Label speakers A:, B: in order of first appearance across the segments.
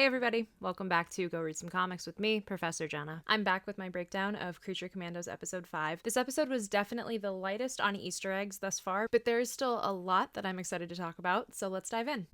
A: everybody, welcome back to Go Read Some Comics with me, Professor Jenna. I'm back with my breakdown of Creature Commandos episode 5. This episode was definitely the lightest on Easter eggs thus far, but there is still a lot that I'm excited to talk about, so let's dive in.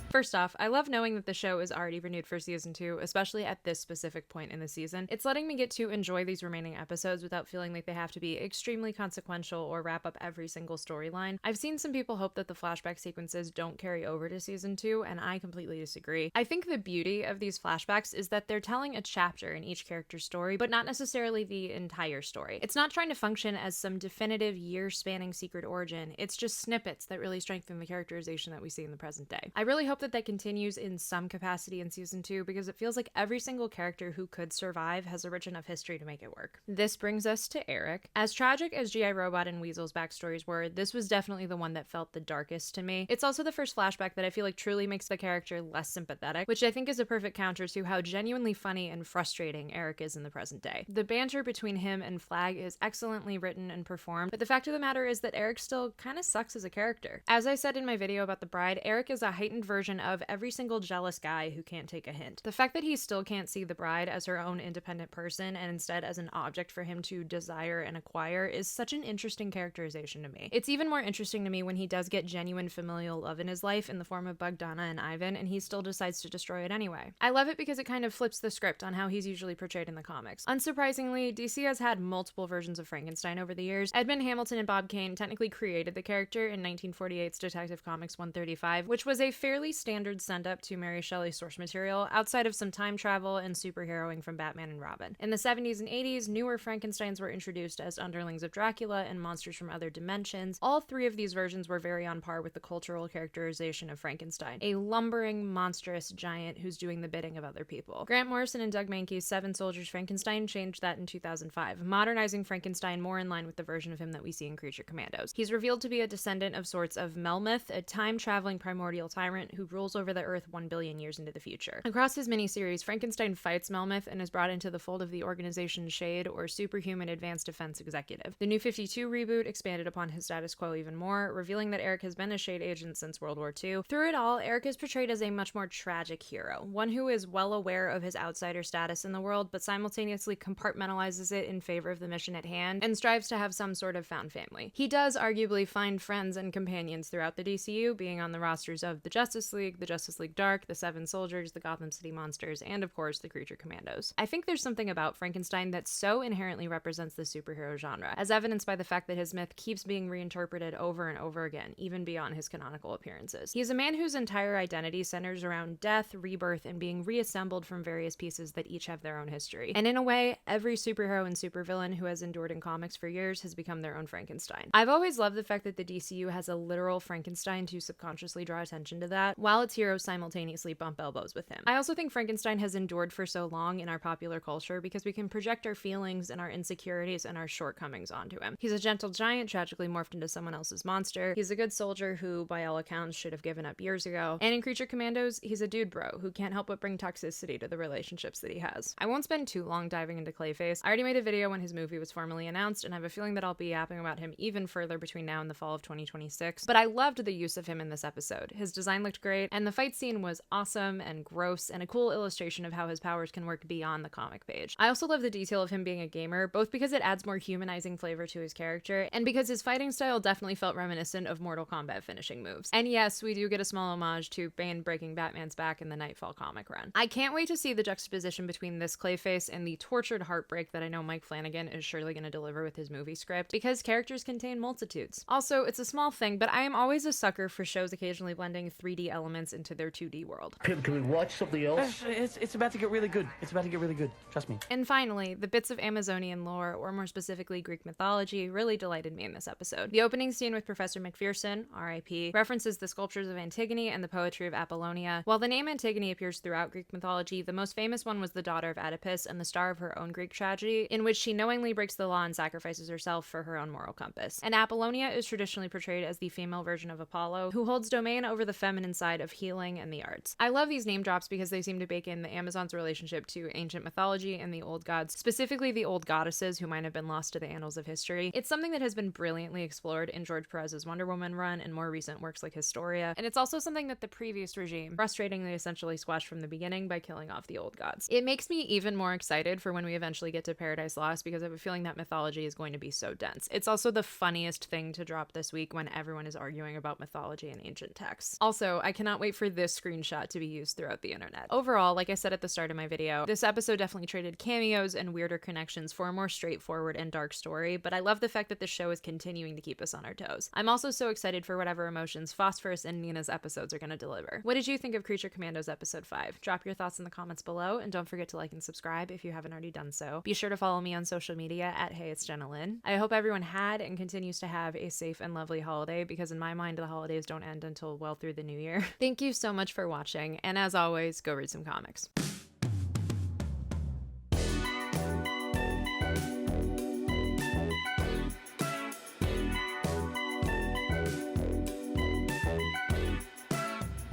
A: First off, I love knowing that the show is already renewed for season 2, especially at this specific point in the season. It's letting me get to enjoy these remaining episodes without feeling like they have to be extremely consequential or wrap up every single storyline. I've seen some people hope that the flashback sequences don't carry over to season 2, and I completely disagree. I think the beauty of these flashbacks is that they're telling a chapter in each character's story, but not necessarily the entire story. It's not trying to function as some definitive year-spanning secret origin, it's just snippets that really strengthen the characterization that we see in the present day. I really hope that continues in some capacity in season 2 because it feels like every single character who could survive has a rich enough history to make it work. This brings us to Eric. As tragic as G.I. Robot and Weasel's backstories were, this was definitely the one that felt the darkest to me. It's also the first flashback that I feel like truly makes the character less sympathetic, which I think is a perfect counter to how genuinely funny and frustrating Eric is in the present day. The banter between him and Flag is excellently written and performed, but the fact of the matter is that Eric still kind of sucks as a character. As I said in my video about The Bride, Eric is a heightened version of every single jealous guy who can't take a hint. The fact that he still can't see the bride as her own independent person and instead as an object for him to desire and acquire is such an interesting characterization to me. It's even more interesting to me when he does get genuine familial love in his life in the form of Bogdana and Ivan, and he still decides to destroy it anyway. I love it because it kind of flips the script on how he's usually portrayed in the comics. Unsurprisingly, DC has had multiple versions of Frankenstein over the years. Edmund Hamilton and Bob Kane technically created the character in 1948's Detective Comics 135, which was a fairly standard send-up to Mary Shelley's source material, outside of some time travel and superheroing from Batman and Robin. In the 70s and 80s, newer Frankensteins were introduced as underlings of Dracula and monsters from other dimensions. All three of these versions were very on par with the cultural characterization of Frankenstein, a lumbering, monstrous giant who's doing the bidding of other people. Grant Morrison and Doug Mankey's Seven Soldiers Frankenstein changed that in 2005, modernizing Frankenstein more in line with the version of him that we see in Creature Commandos. He's revealed to be a descendant of sorts of Melmoth, a time-traveling primordial tyrant who rules over the Earth 1 billion years into the future. Across his miniseries, Frankenstein fights Melmoth and is brought into the fold of the organization SHADE, or Superhuman Advanced Defense Executive. The New 52 reboot expanded upon his status quo even more, revealing that Eric has been a SHADE agent since World War II. Through it all, Eric is portrayed as a much more tragic hero, one who is well aware of his outsider status in the world, but simultaneously compartmentalizes it in favor of the mission at hand, and strives to have some sort of found family. He does arguably find friends and companions throughout the DCU, being on the rosters of the Justice League Dark, the Seven Soldiers, the Gotham City Monsters, and of course the Creature Commandos. I think there's something about Frankenstein that so inherently represents the superhero genre, as evidenced by the fact that his myth keeps being reinterpreted over and over again, even beyond his canonical appearances. He is a man whose entire identity centers around death, rebirth, and being reassembled from various pieces that each have their own history. And in a way, every superhero and supervillain who has endured in comics for years has become their own Frankenstein. I've always loved the fact that the DCU has a literal Frankenstein to subconsciously draw attention to that, while its heroes simultaneously bump elbows with him. I also think Frankenstein has endured for so long in our popular culture because we can project our feelings and our insecurities and our shortcomings onto him. He's a gentle giant tragically morphed into someone else's monster. He's a good soldier who, by all accounts, should have given up years ago. And in Creature Commandos, he's a dude bro who can't help but bring toxicity to the relationships that he has. I won't spend too long diving into Clayface. I already made a video when his movie was formally announced, and I have a feeling that I'll be yapping about him even further between now and the fall of 2026. But I loved the use of him in this episode. His design looked great, and the fight scene was awesome and gross, and a cool illustration of how his powers can work beyond the comic page. I also love the detail of him being a gamer, both because it adds more humanizing flavor to his character, and because his fighting style definitely felt reminiscent of Mortal Kombat finishing moves. And yes, we do get a small homage to Bane breaking Batman's back in the Nightfall comic run. I can't wait to see the juxtaposition between this Clayface and the tortured heartbreak that I know Mike Flanagan is surely going to deliver with his movie script, because characters contain multitudes. Also, it's a small thing, but I am always a sucker for shows occasionally blending 3D elements into their 2D world.
B: Can we watch something else?
C: It's about to get really good. It's about to get really good. Trust me.
A: And finally, the bits of Amazonian lore, or more specifically Greek mythology, really delighted me in this episode. The opening scene with Professor McPherson, R.I.P., references the sculptures of Antigone and the poetry of Apollonia. While the name Antigone appears throughout Greek mythology, the most famous one was the daughter of Oedipus and the star of her own Greek tragedy, in which she knowingly breaks the law and sacrifices herself for her own moral compass. And Apollonia is traditionally portrayed as the female version of Apollo, who holds domain over the feminine side side of healing and the arts. I love these name drops because they seem to bake in the Amazons' relationship to ancient mythology and the old gods, specifically the old goddesses who might have been lost to the annals of history. It's something that has been brilliantly explored in George Perez's Wonder Woman run and more recent works like Historia, and it's also something that the previous regime frustratingly essentially squashed from the beginning by killing off the old gods. It makes me even more excited for when we eventually get to Paradise Lost because I have a feeling that mythology is going to be so dense. It's also the funniest thing to drop this week when everyone is arguing about mythology and ancient texts. Also, I cannot wait for this screenshot to be used throughout the internet. Overall, like I said at the start of my video, this episode definitely traded cameos and weirder connections for a more straightforward and dark story, but I love the fact that the show is continuing to keep us on our toes. I'm also so excited for whatever emotions Phosphorus and Nina's episodes are going to deliver. What did you think of Creature Commandos episode 5? Drop your thoughts in the comments below, and don't forget to like and subscribe if you haven't already done so. Be sure to follow me on social media at HeyIt'sJennaLynn. I hope everyone had and continues to have a safe and lovely holiday, because in my mind the holidays don't end until well through the new year. Thank you so much for watching, and as always, go read some comics.